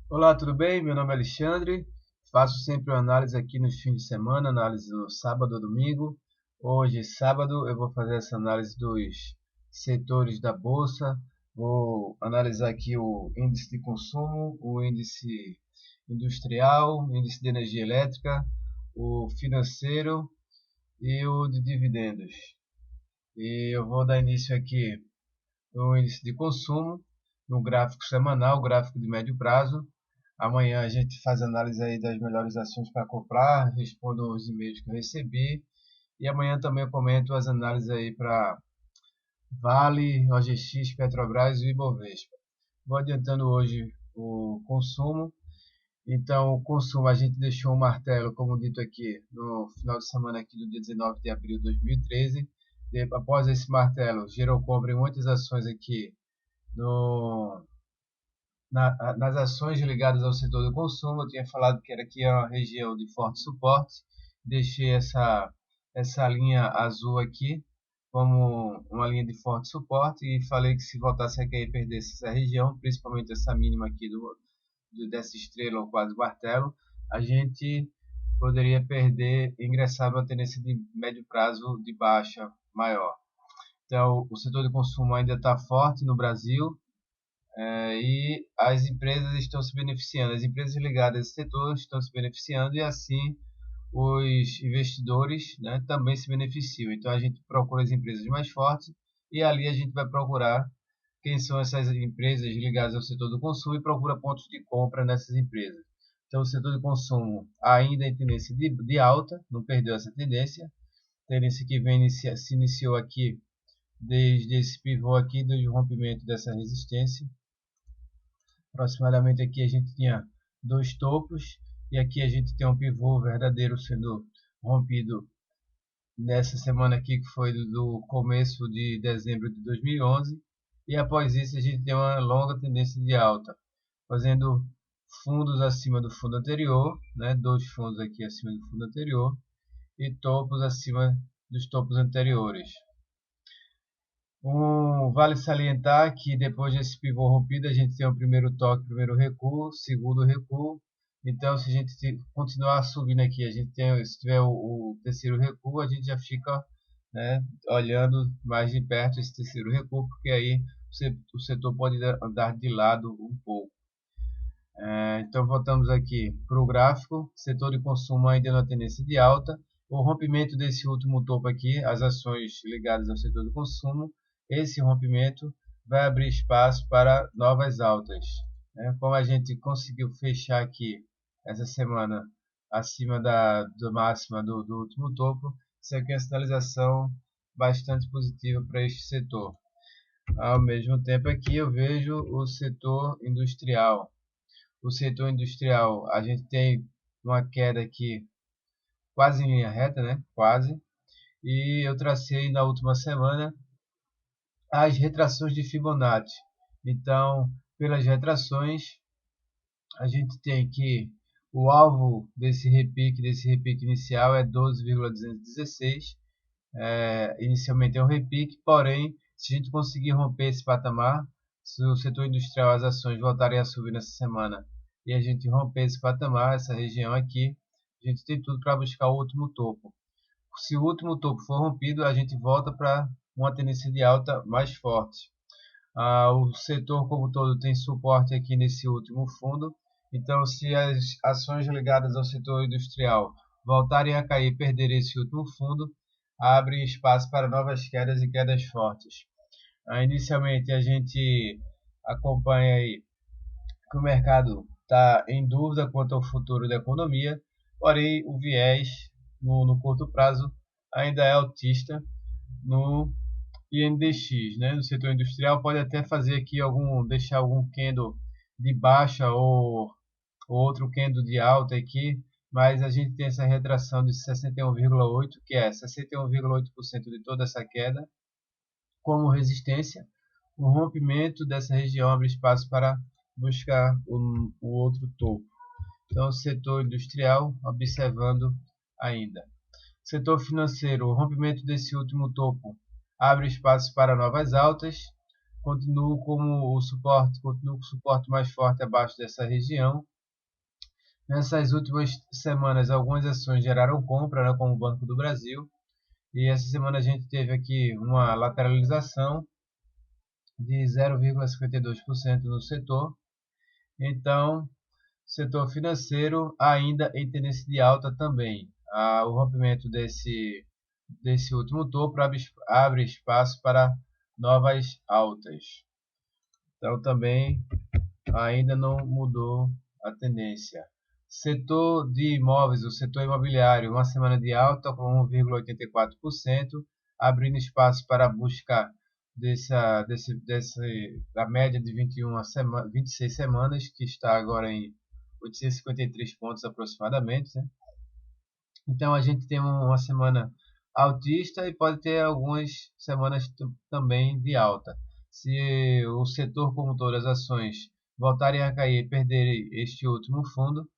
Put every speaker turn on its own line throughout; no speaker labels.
Olá, tudo bem? Meu nome é Alexandre. Faço sempre uma análise aqui nos fins de semana, análise no sábado ou domingo. Hoje, sábado, eu vou fazer essa análise dos setores da bolsa. Vou analisar aqui o índice de consumo, o índice industrial, o índice de energia elétrica, o financeiro e o de dividendos. E eu vou dar início aqui no índice de consumo, no gráfico semanal, gráfico de médio prazo. Amanhã a gente faz análise aí das melhores ações para comprar, respondo os e-mails que eu recebi. E amanhã também eu comento as análises aí para Vale, OGX, Petrobras e Ibovespa. Vou adiantando hoje o consumo. Então, o consumo a gente deixou um martelo, como dito aqui, no final de semana aqui do dia 19 de abril de 2013. Após esse martelo, gerou compra em muitas ações aqui no, nas ações ligadas ao setor do consumo. Eu tinha falado que era aqui uma região de forte suporte. Deixei essa linha azul aqui como uma linha de forte suporte e falei que se voltasse a cair e perdesse essa região, principalmente essa mínima aqui dessa estrela ou quase martelo, a gente poderia perder, ingressar numa tendência de médio prazo de baixa maior. Então, o setor de consumo ainda está forte no Brasil, e as empresas estão se beneficiando. As empresas ligadas a esse setor estão se beneficiando e assim os investidores, né, também se beneficiam. Então a gente procura as empresas mais fortes e ali a gente vai procurar quem são essas empresas ligadas ao setor do consumo e procura pontos de compra nessas empresas. Então o setor de consumo ainda em tendência de alta, não perdeu essa tendência. Tendência que se iniciou aqui desde esse pivô aqui, desde o rompimento dessa resistência. Aproximadamente aqui a gente tinha dois topos e aqui a gente tem um pivô verdadeiro sendo rompido nessa semana aqui, que foi do começo de dezembro de 2011, e após isso a gente tem uma longa tendência de alta, fazendo fundos acima do fundo anterior, né, dois fundos aqui acima do fundo anterior e topos acima dos topos anteriores. Vale salientar que depois desse pivô rompido, a gente tem o primeiro toque, primeiro recuo, segundo recuo. Então, se a gente continuar subindo aqui, se tiver o terceiro recuo, a gente já fica, né, olhando mais de perto esse terceiro recuo, porque aí o setor pode andar de lado um pouco. Então, voltamos aqui para o gráfico. Setor de consumo ainda na tendência de alta. O rompimento desse último topo aqui, as ações ligadas ao setor do consumo, esse rompimento vai abrir espaço para novas altas. Como a gente conseguiu fechar aqui essa semana acima da máxima do último topo, isso aqui é uma sinalização bastante positiva para este setor. Ao mesmo tempo aqui eu vejo o setor industrial. O setor industrial, a gente tem uma queda aqui quase em linha reta, né? Quase. E eu tracei na última semana as retrações de Fibonacci. Então, pelas retrações, a gente tem que o alvo desse repique inicial é 12,216. Inicialmente é um repique, porém, se a gente conseguir romper esse patamar, se o setor industrial, as ações voltarem a subir nessa semana e a gente romper esse patamar, essa região aqui, a gente tem tudo para buscar o último topo. Se o último topo for rompido, a gente volta para uma tendência de alta mais forte. O setor como todo tem suporte aqui nesse último fundo, então se as ações ligadas ao setor industrial voltarem a cair e perder esse último fundo, abre espaço para novas quedas e quedas fortes. Inicialmente a gente acompanha aí que o mercado está em dúvida quanto ao futuro da economia, porém o viés no curto prazo ainda é altista no INDX, né? No setor industrial pode até fazer aqui deixar algum candle de baixa ou outro candle de alta aqui, mas a gente tem essa retração de 61,8, que é 61,8% de toda essa queda, como resistência. O rompimento dessa região abre espaço para buscar o outro topo. Então, setor industrial, observando ainda. Setor financeiro, o rompimento desse último topo abre espaço para novas altas. continuo como o suporte, continuo com o suporte mais forte abaixo dessa região. Nessas últimas semanas, algumas ações geraram compra, né, como o Banco do Brasil, e essa semana a gente teve aqui uma lateralização de 0,52% no setor. Então, setor financeiro ainda em tendência de alta também. O rompimento desse último topo abre espaço para novas altas. Então, também ainda não mudou a tendência. Setor de imóveis, o setor imobiliário, uma semana de alta com 1,84%, abrindo espaço para a busca da média de 26 semanas, que está agora em 853 pontos aproximadamente, né? Então a gente tem uma semana altista e pode ter algumas semanas também de alta. Se o setor como todas as ações voltarem a cair e perderem este último fundo,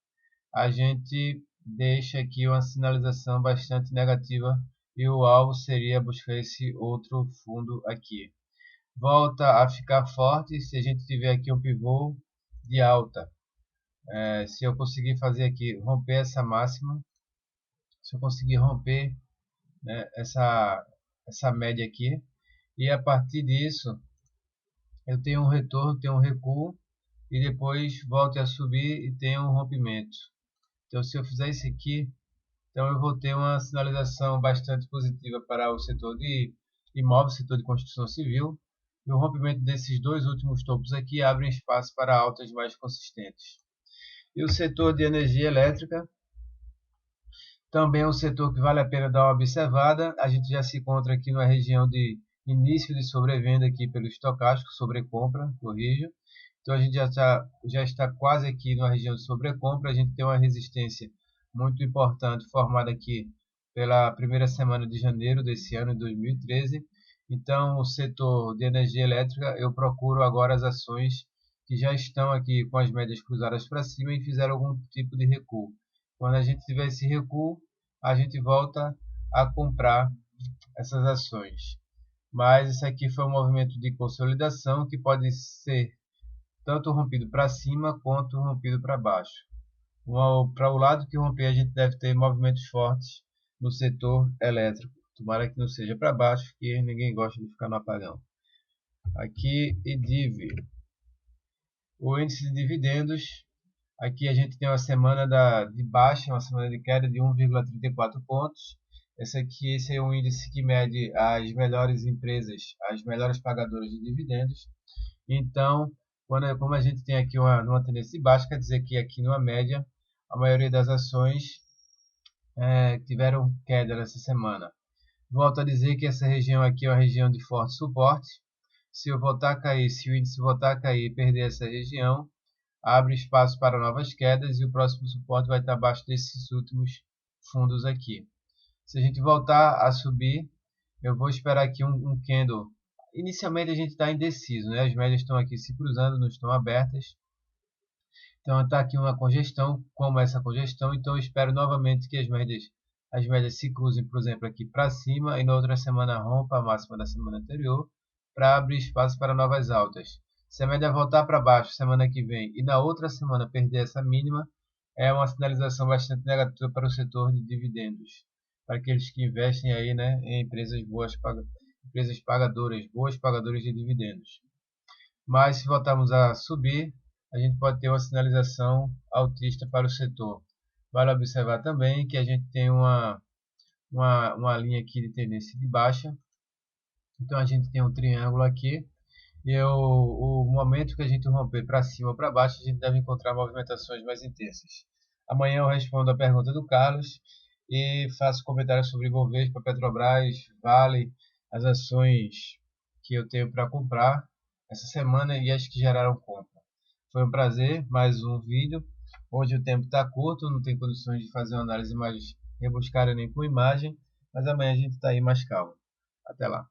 a gente deixa aqui uma sinalização bastante negativa e o alvo seria buscar esse outro fundo aqui. Volta a ficar forte se a gente tiver aqui um pivô de alta. Se eu conseguir fazer aqui, romper essa máxima, se eu conseguir romper, né, essa média aqui, e a partir disso eu tenho um retorno, tenho um recuo, e depois volte a subir e tenho um rompimento. Então se eu fizer isso aqui, então eu vou ter uma sinalização bastante positiva para o setor de imóveis, setor de construção civil, e o rompimento desses dois últimos topos aqui abre espaço para altas mais consistentes. E o setor de energia elétrica também é um setor que vale a pena dar uma observada. A gente já se encontra aqui na região de início de sobrevenda aqui pelo estocástico, sobrecompra, corrijo. Então a gente já está quase aqui na região de sobrecompra. A gente tem uma resistência muito importante formada aqui pela primeira semana de janeiro desse ano, de 2013. Então o setor de energia elétrica, eu procuro agora as ações que já estão aqui com as médias cruzadas para cima e fizeram algum tipo de recuo. Quando a gente tiver esse recuo, a gente volta a comprar essas ações. Mas isso aqui foi um movimento de consolidação que pode ser tanto rompido para cima quanto rompido para baixo. Para o lado que romper, a gente deve ter movimentos fortes no setor elétrico. Tomara que não seja para baixo, que ninguém gosta de ficar no apagão. Aqui, IDIV. O índice de dividendos. Aqui a gente tem uma semana de baixa, uma semana de queda de 1,34 pontos. Esse é um índice que mede as melhores empresas, as melhores pagadoras de dividendos. Então, como a gente tem aqui uma tendência de baixa, quer dizer que aqui numa média, a maioria das ações tiveram queda nessa semana. Volto a dizer que essa região aqui é uma região de forte suporte. Se eu voltar a cair, se o índice voltar a cair e perder essa região, abre espaço para novas quedas e o próximo suporte vai estar abaixo desses últimos fundos aqui. Se a gente voltar a subir, eu vou esperar aqui um candle. Inicialmente a gente está indeciso, né? As médias estão aqui se cruzando, não estão abertas. Então está aqui uma congestão, como essa congestão, então eu espero novamente que as médias se cruzem, por exemplo, aqui para cima e na outra semana rompa a máxima da semana anterior para abrir espaço para novas altas. Se a média voltar para baixo semana que vem e na outra semana perder essa mínima, é uma sinalização bastante negativa para o setor de dividendos, para aqueles que investem aí, né, em empresas empresas pagadoras, boas pagadoras de dividendos. Mas se voltarmos a subir, a gente pode ter uma sinalização altista para o setor. Vale observar também que a gente tem uma linha aqui de tendência de baixa. Então a gente tem um triângulo aqui. E o momento que a gente romper para cima ou para baixo, a gente deve encontrar movimentações mais intensas. Amanhã eu respondo a pergunta do Carlos e faço comentários sobre Bovespa, Petrobras, Vale, as ações que eu tenho para comprar essa semana e as que geraram compra. Foi um prazer, mais um vídeo. Hoje o tempo está curto, não tem condições de fazer uma análise mais rebuscada nem com imagem, mas amanhã a gente está aí mais calmo. Até lá.